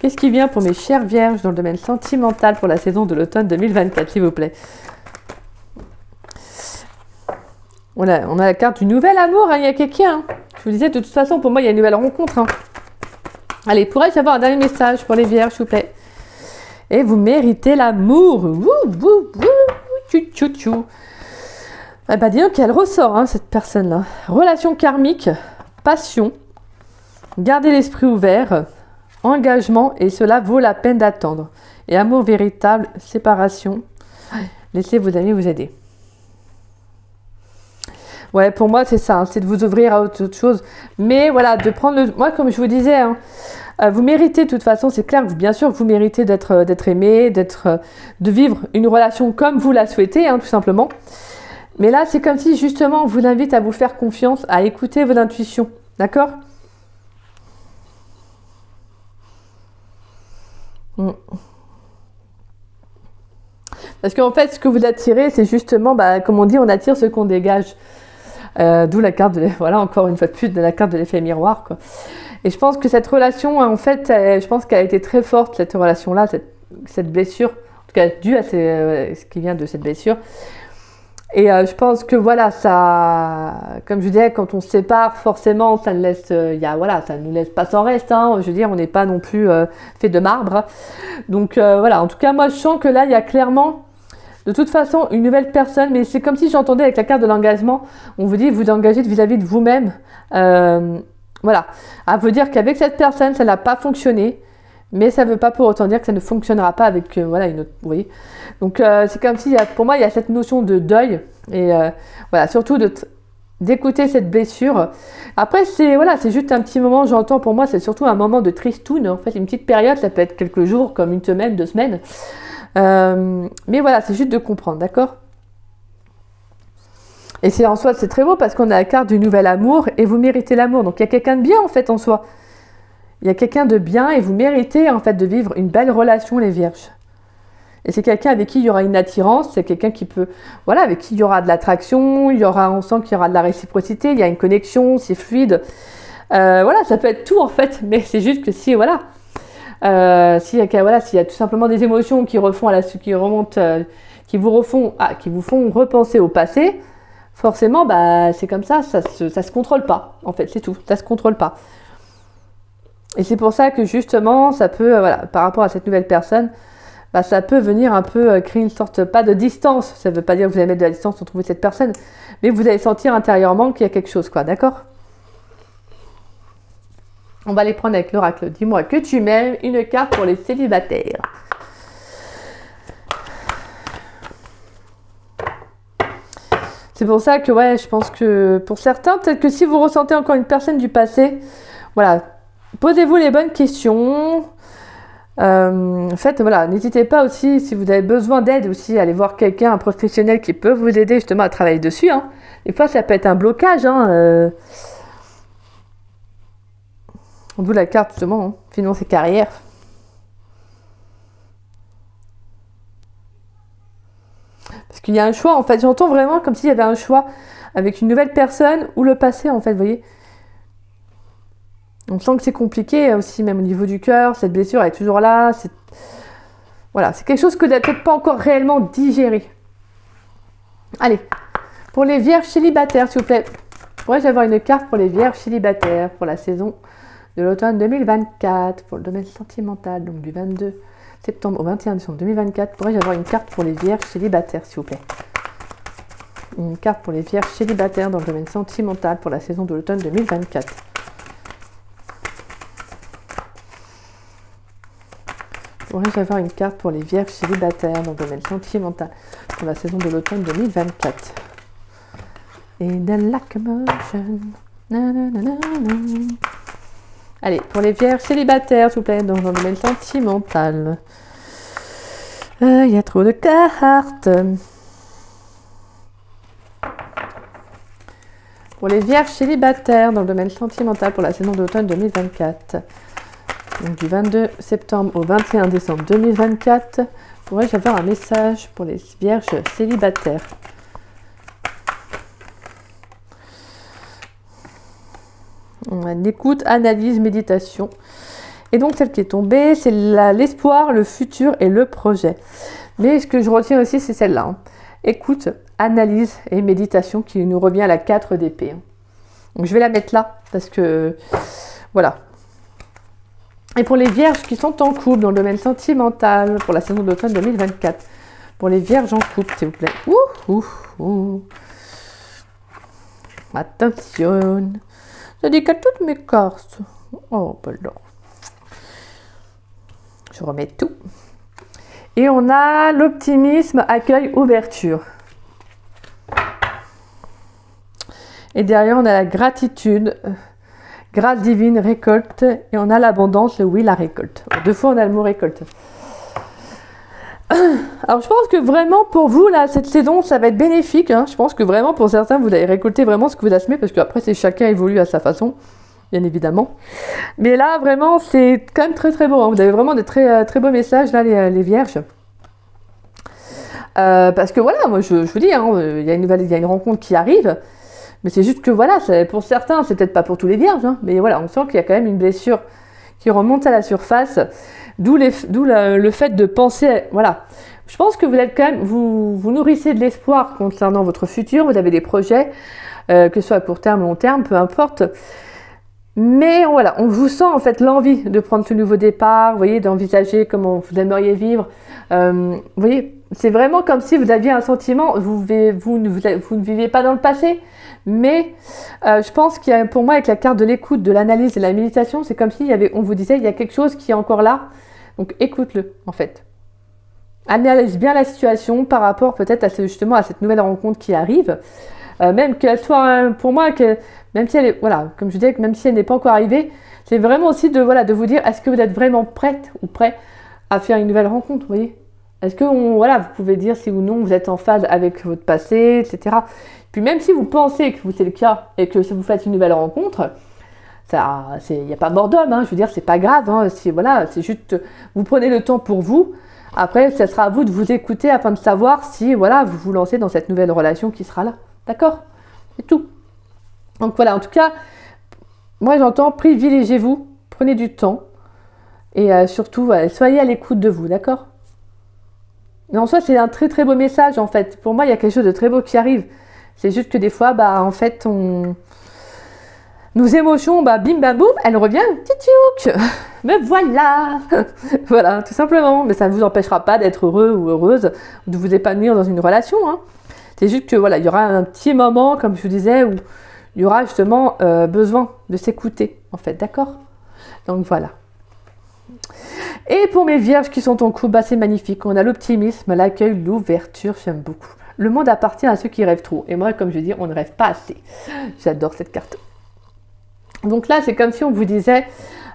Qu'est-ce qui vient pour mes chères vierges dans le domaine sentimental pour la saison de l'automne 2024, s'il vous plaît? On a la carte du nouvel amour, hein, il y a quelqu'un. Hein. Je vous disais, de toute façon, pour moi, il y a une nouvelle rencontre. Hein. Allez, pourrais-je avoir un dernier message pour les vierges, s'il vous plaît? Et vous méritez l'amour. Eh ben, dis donc qu'elle ressort, hein, cette personne-là. Relation karmique, passion, gardez l'esprit ouvert, engagement, et cela vaut la peine d'attendre. Et amour véritable, séparation. Laissez vos amis vous aider. Ouais, pour moi, c'est ça, hein, c'est de vous ouvrir à autre chose. Mais voilà, de prendre le... Moi, comme je vous disais, hein, vous méritez, de toute façon, c'est clair, bien sûr, vous méritez d'être aimé, de vivre une relation comme vous la souhaitez, hein, tout simplement. Mais là, c'est comme si, justement, on vous invite à vous faire confiance, à écouter vos intuitions. D'accord? Parce qu'en fait, ce que vous attirez, c'est justement, comme on dit, on attire ce qu'on dégage. D'où la carte de... Voilà, encore une fois de plus, de la carte de l'effet miroir, quoi. Et je pense que cette relation, en fait, je pense qu'elle a été très forte, cette relation-là, cette blessure, en tout cas due à ce qui vient de cette blessure. Et je pense que voilà, ça, comme je disais, quand on se sépare, forcément, ça ne laisse, voilà, ça nous laisse pas sans reste. Hein, je veux dire, on n'est pas non plus fait de marbre. Donc voilà, en tout cas, moi, je sens que là, il y a clairement, de toute façon, une nouvelle personne. Mais c'est comme si j'entendais avec la carte de l'engagement. On vous dit, vous engagez vis-à-vis de vous-même. Voilà, à vous dire qu'avec cette personne, ça n'a pas fonctionné. Mais ça ne veut pas pour autant dire que ça ne fonctionnera pas avec voilà, une autre. Vous voyez. Donc c'est comme si, pour moi, il y a cette notion de deuil. Et voilà, surtout d'écouter cette blessure. Après, c'est voilà, c'est juste un petit moment, j'entends, pour moi, c'est surtout un moment de tristoun. En fait, une petite période, ça peut être quelques jours, comme une semaine, 2 semaines. Mais voilà, c'est juste de comprendre, d'accord? Et c'est en soi, c'est très beau parce qu'on a la carte du nouvel amour et vous méritez l'amour. Donc il y a quelqu'un de bien en fait en soi. Il y a quelqu'un de bien et vous méritez en fait de vivre une belle relation, les vierges. Et c'est quelqu'un avec qui il y aura une attirance, c'est quelqu'un qui peut, voilà, avec qui il y aura de l'attraction, on sent qu'il y aura de la réciprocité, il y a une connexion, c'est fluide. Voilà, ça peut être tout en fait, mais c'est juste que si, voilà, s'il y a tout simplement des émotions qui remontent, qui vous font repenser au passé, forcément, c'est comme ça se contrôle pas, en fait, c'est tout, ça se contrôle pas. Et c'est pour ça que justement, ça peut, voilà, par rapport à cette nouvelle personne, ça peut venir un peu créer une sorte, pas de distance, ça ne veut pas dire que vous allez mettre de la distance pour trouver cette personne, mais vous allez sentir intérieurement qu'il y a quelque chose, quoi, d'accord? On va les prendre avec l'oracle. Dis-moi que tu m'aimes, une carte pour les célibataires. C'est pour ça que, ouais, je pense que pour certains, peut-être que si vous ressentez encore une personne du passé, voilà, posez-vous les bonnes questions. En fait, voilà, n'hésitez pas aussi, si vous avez besoin d'aide aussi, à aller voir quelqu'un, un professionnel qui peut vous aider justement à travailler dessus. Hein. Des fois, ça peut être un blocage. Hein, D'où la carte justement, hein, finance et carrière. Parce qu'il y a un choix, en fait, j'entends vraiment comme s'il y avait un choix avec une nouvelle personne ou le passé, en fait, vous voyez. On sent que c'est compliqué aussi, même au niveau du cœur, cette blessure elle est toujours là. Voilà, c'est quelque chose que vous n'avez peut-être pas encore réellement digéré. Allez, pour les vierges célibataires, s'il vous plaît. Pourrais-je avoir une carte pour les vierges célibataires pour la saison de l'automne 2024, pour le domaine sentimental, donc du 22 septembre au 21 décembre 2024. Pourrais-je avoir une carte pour les vierges célibataires, s'il vous plaît? Une carte pour les vierges célibataires dans le domaine sentimental pour la saison de l'automne 2024. Pourrais-je avoir une carte pour les vierges célibataires dans le domaine sentimental pour la saison de l'automne 2024? In the locomotion. Allez, pour les vierges célibataires, s'il vous plaît, dans le domaine sentimental. Il y a trop de cartes. Pour les vierges célibataires dans le domaine sentimental pour la saison d'automne 2024. Donc du 22 septembre au 21 décembre 2024, pourrais-je avoir un message pour les vierges célibataires? On a l'écoute, analyse, méditation. Et donc celle qui est tombée, c'est l'espoir, le futur et le projet. Mais ce que je retiens aussi, c'est celle-là. Hein. Écoute, analyse et méditation qui nous revient à la 4 d'épée. Hein. Donc je vais la mettre là parce que voilà. Et pour les vierges qui sont en couple dans le domaine sentimental pour la saison d'automne 2024. Pour les vierges en couple, s'il vous plaît. Attention. Je dis qu'à toutes mes cartes. Oh, pardon. Je remets tout. Et on a l'optimisme, accueil, ouverture. Et derrière, on a la gratitude. Grâce divine, récolte, et on a l'abondance, le oui, la récolte. Deux fois, on a le mot récolte. Alors, je pense que vraiment, pour vous, là, cette saison, ça va être bénéfique. Hein. Je pense que vraiment, pour certains, vous allez récolter vraiment ce que vous assumez, parce qu'après, c'est chacun évolue à sa façon, bien évidemment. Mais là, vraiment, c'est quand même très, très beau. Hein. Vous avez vraiment des très, très beaux messages, là, les vierges. Parce que, voilà, moi, je vous dis, hein, il y a une rencontre qui arrive. Mais c'est juste que voilà, pour certains, c'est peut-être pas pour tous les vierges, hein, mais voilà, on sent qu'il y a quand même une blessure qui remonte à la surface, d'où le fait de penser, voilà. Je pense que vous êtes quand même, vous nourrissez de l'espoir concernant votre futur, vous avez des projets, que ce soit à court terme, long terme, peu importe. Mais voilà, on vous sent en fait l'envie de prendre ce nouveau départ, vous voyez, d'envisager comment vous aimeriez vivre. Vous voyez, c'est vraiment comme si vous aviez un sentiment, vous ne viviez pas dans le passé. Mais je pense qu'il y a, pour moi, avec la carte de l'écoute, de l'analyse et de la méditation, c'est comme si on vous disait, il y a quelque chose qui est encore là. Donc écoute-le, en fait. Analyse bien la situation par rapport peut-être justement à cette nouvelle rencontre qui arrive. Même qu'elle soit, pour moi, même si elle est, voilà, comme je disais, même si elle n'est pas encore arrivée, c'est vraiment aussi de vous dire, est-ce que vous êtes vraiment prête ou prêt à faire une nouvelle rencontre, vous voyez? Est-ce que, vous pouvez dire si ou non vous êtes en phase avec votre passé, etc. Puis même si vous pensez que c'est le cas et que vous faites une nouvelle rencontre, il n'y a pas mort d'homme, hein, je veux dire, c'est pas grave, hein, c'est juste, vous prenez le temps pour vous. Après, ça sera à vous de vous écouter afin de savoir si, voilà, vous vous lancez dans cette nouvelle relation qui sera là. D'accord? C'est tout. Donc voilà, en tout cas, moi j'entends, privilégiez-vous, prenez du temps et surtout, soyez à l'écoute de vous, d'accord? Mais en soi, c'est un très très beau message en fait. Pour moi, il y a quelque chose de très beau qui arrive. C'est juste que des fois, en fait, nos émotions, bim bam boum, elles reviennent, tchitchouk. Mais voilà. Voilà, tout simplement. Mais ça ne vous empêchera pas d'être heureux ou heureuse, ou de vous épanouir dans une relation. Hein. C'est juste que voilà, il y aura un petit moment, comme je vous disais, où il y aura justement besoin de s'écouter, en fait, d'accord? Donc voilà. Et pour mes vierges qui sont en couple, c'est magnifique. On a l'optimisme, l'accueil, l'ouverture, j'aime beaucoup. Le monde appartient à ceux qui rêvent trop. Et moi, comme je dis, on ne rêve pas assez. J'adore cette carte. Donc là, c'est comme si on vous disait,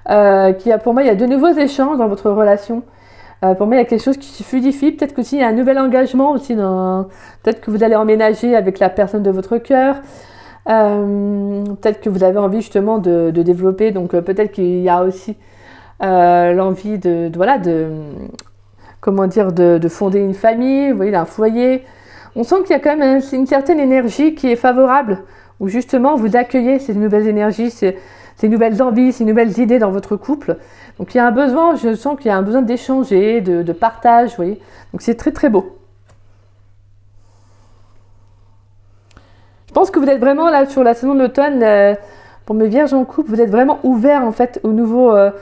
Pour moi, il y a de nouveaux échanges dans votre relation. Pour moi, il y a quelque chose qui se fluidifie. Peut-être que il y a un nouvel engagement aussi. Peut-être que vous allez emménager avec la personne de votre cœur. Peut-être que vous avez envie justement de développer. Donc peut-être qu'il y a aussi l'envie de fonder une famille, vous voyez, un foyer. On sent qu'il y a quand même une certaine énergie qui est favorable, où justement vous accueillez ces nouvelles énergies, ces nouvelles envies, ces nouvelles idées dans votre couple. Donc il y a un besoin, je sens qu'il y a un besoin d'échanger, de partage, vous voyez. Donc c'est très très beau. Je pense que vous êtes vraiment là sur la saison de l'automne, pour mes vierges en couple, vous êtes vraiment ouverts en fait aux nouvelles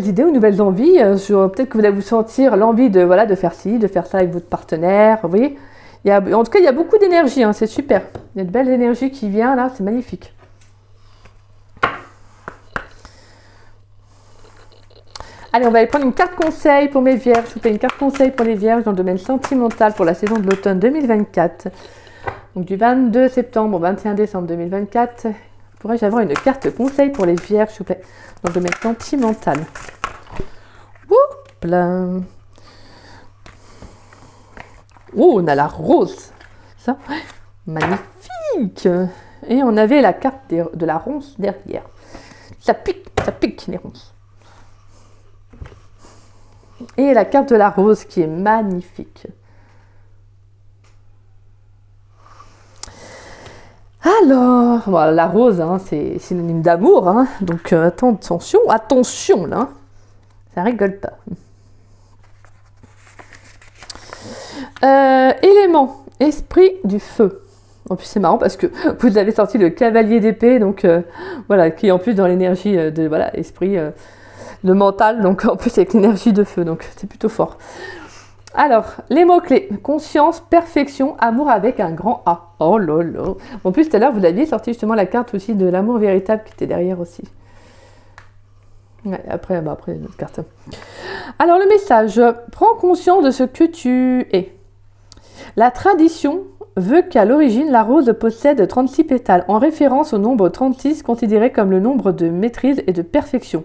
idées, aux nouvelles envies. Peut-être que vous allez vous sentir l'envie de faire ci, de faire ça avec votre partenaire. Vous voyez, en tout cas, il y a beaucoup d'énergie, hein, c'est super. Il y a de belles énergies qui viennent là, c'est magnifique. Allez, on va aller prendre une carte conseil pour mes vierges. Je vous fais une carte conseil pour les vierges dans le domaine sentimental pour la saison de l'automne 2024. Donc du 22 septembre au 21 décembre 2024. Pourrais-je avoir une carte conseil pour les vierges, s'il vous plaît, dans le domaine sentimental? Oups là. Oh, on a la rose. Ça, magnifique. Et on avait la carte de la ronce derrière. Ça pique les ronces. Et la carte de la rose qui est magnifique. Alors, bon, la rose, hein, c'est synonyme d'amour, hein, donc attention là, ça rigole pas. Élément, esprit du feu. En plus c'est marrant parce que vous avez sorti le cavalier d'épée, donc voilà, qui est en plus dans l'énergie de esprit, le mental, donc en plus avec l'énergie de feu, donc c'est plutôt fort. Alors, les mots-clés, conscience, perfection, amour avec un grand A. Oh là là. En plus, tout à l'heure, vous aviez sorti justement la carte aussi de l'amour véritable qui était derrière aussi. Ouais, après notre carte. Alors, le message, prends conscience de ce que tu es. La tradition veut qu'à l'origine, la rose possède 36 pétales, en référence au nombre 36 considéré comme le nombre de maîtrise et de perfection.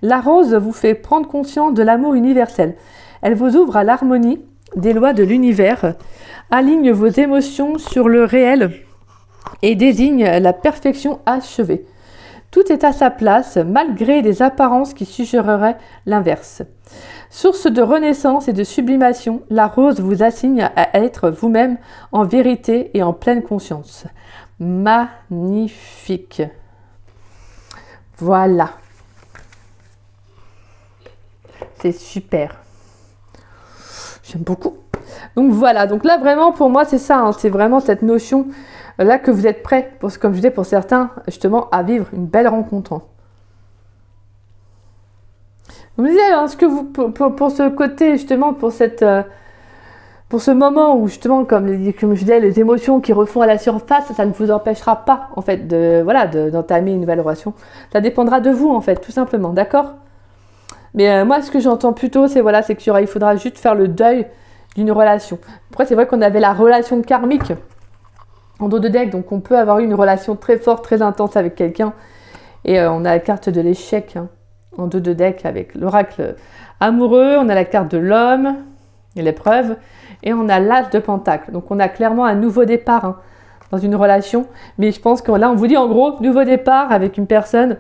La rose vous fait prendre conscience de l'amour universel. Elle vous ouvre à l'harmonie des lois de l'univers, aligne vos émotions sur le réel et désigne la perfection achevée. Tout est à sa place, malgré des apparences qui suggéreraient l'inverse. Source de renaissance et de sublimation, la rose vous assigne à être vous-même en vérité et en pleine conscience. Magnifique. Voilà. C'est super. J'aime beaucoup. Donc voilà, donc là vraiment pour moi c'est ça, hein, c'est vraiment cette notion là que vous êtes prêts, comme je disais pour certains, justement à vivre une belle rencontre. Vous me disiez, hein, ce que vous, pour ce côté justement, pour ce moment où justement, comme je disais, les émotions qui refont à la surface, ça ne vous empêchera pas en fait d'entamer une nouvelle relation. Ça dépendra de vous en fait, tout simplement, d'accord? Mais moi, ce que j'entends plutôt, c'est qu'il faudra juste faire le deuil d'une relation. Après, c'est vrai qu'on avait la relation karmique en dos de deck, donc on peut avoir eu une relation très forte, très intense avec quelqu'un. Et on a la carte de l'échec en dos de deck avec l'oracle amoureux, on a la carte de l'homme et l'épreuve, et on a l'as de pentacle. Donc on a clairement un nouveau départ dans une relation. Mais je pense que là, on vous dit en gros, nouveau départ avec une personne.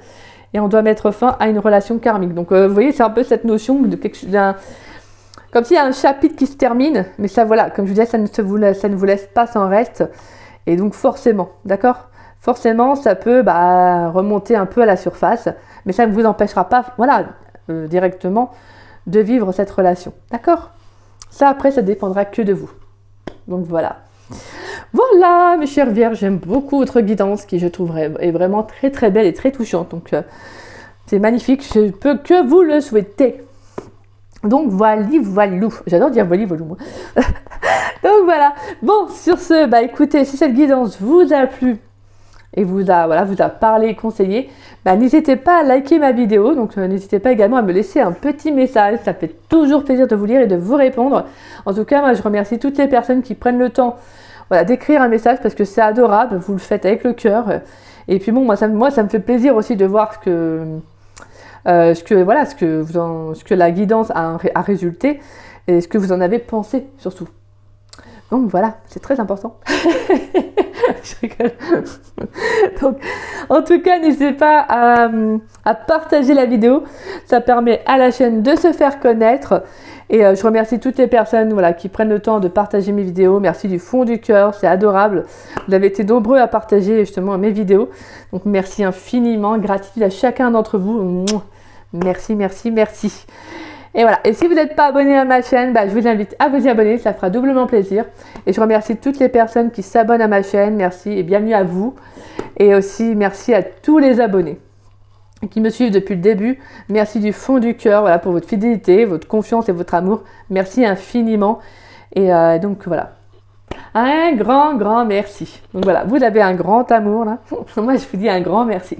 Et on doit mettre fin à une relation karmique. Donc, vous voyez, c'est un peu cette notion de quelque chose comme s'il y a un chapitre qui se termine. Mais ça, voilà, comme je vous disais, ça ne vous laisse pas sans reste. Et donc, forcément, d'accord? Forcément, ça peut remonter un peu à la surface. Mais ça ne vous empêchera pas, directement de vivre cette relation. D'accord? Ça, après, ça dépendra que de vous. Donc, voilà. Voilà, mes chères vierges, j'aime beaucoup votre guidance qui, je trouve, est vraiment très très belle et très touchante. Donc, c'est magnifique, je peux que vous le souhaiter. Donc, voilou. J'adore dire voilou, moi. Donc, voilà. Bon, sur ce, écoutez, si cette guidance vous a plu et vous a parlé et conseillé, n'hésitez pas à liker ma vidéo. Donc, n'hésitez pas également à me laisser un petit message. Ça fait toujours plaisir de vous lire et de vous répondre. En tout cas, moi, je remercie toutes les personnes qui prennent le temps d'écrire un message parce que c'est adorable, vous le faites avec le cœur. Et puis bon, moi ça me fait plaisir aussi de voir voilà, ce que la guidance a résulté et ce que vous en avez pensé surtout. Donc voilà, c'est très important. Je rigole. Donc, en tout cas, n'hésitez pas à partager la vidéo. Ça permet à la chaîne de se faire connaître. Et je remercie toutes les personnes voilà, qui prennent le temps de partager mes vidéos. Merci du fond du cœur, c'est adorable. Vous avez été nombreux à partager justement mes vidéos. Donc merci infiniment. Gratitude à chacun d'entre vous. Merci, merci, merci. Et voilà, et si vous n'êtes pas abonné à ma chaîne, je vous invite à vous y abonner, ça fera doublement plaisir. Et je remercie toutes les personnes qui s'abonnent à ma chaîne, merci et bienvenue à vous. Et aussi merci à tous les abonnés qui me suivent depuis le début. Merci du fond du cœur voilà, pour votre fidélité, votre confiance et votre amour. Merci infiniment. Et donc voilà, un grand merci. Donc voilà, vous avez un grand amour là. Moi je vous dis un grand merci.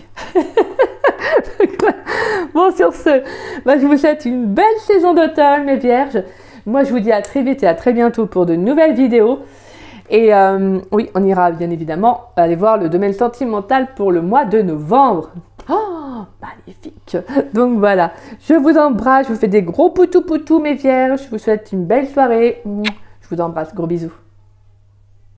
Bon, sur ce, je vous souhaite une belle saison d'automne, mes vierges. Moi, je vous dis à très vite et à très bientôt pour de nouvelles vidéos. Et oui, on ira bien évidemment aller voir le domaine sentimental pour le mois de novembre. Oh, magnifique. Donc voilà, je vous embrasse, je vous fais des gros poutous, mes vierges. Je vous souhaite une belle soirée. Je vous embrasse, gros bisous.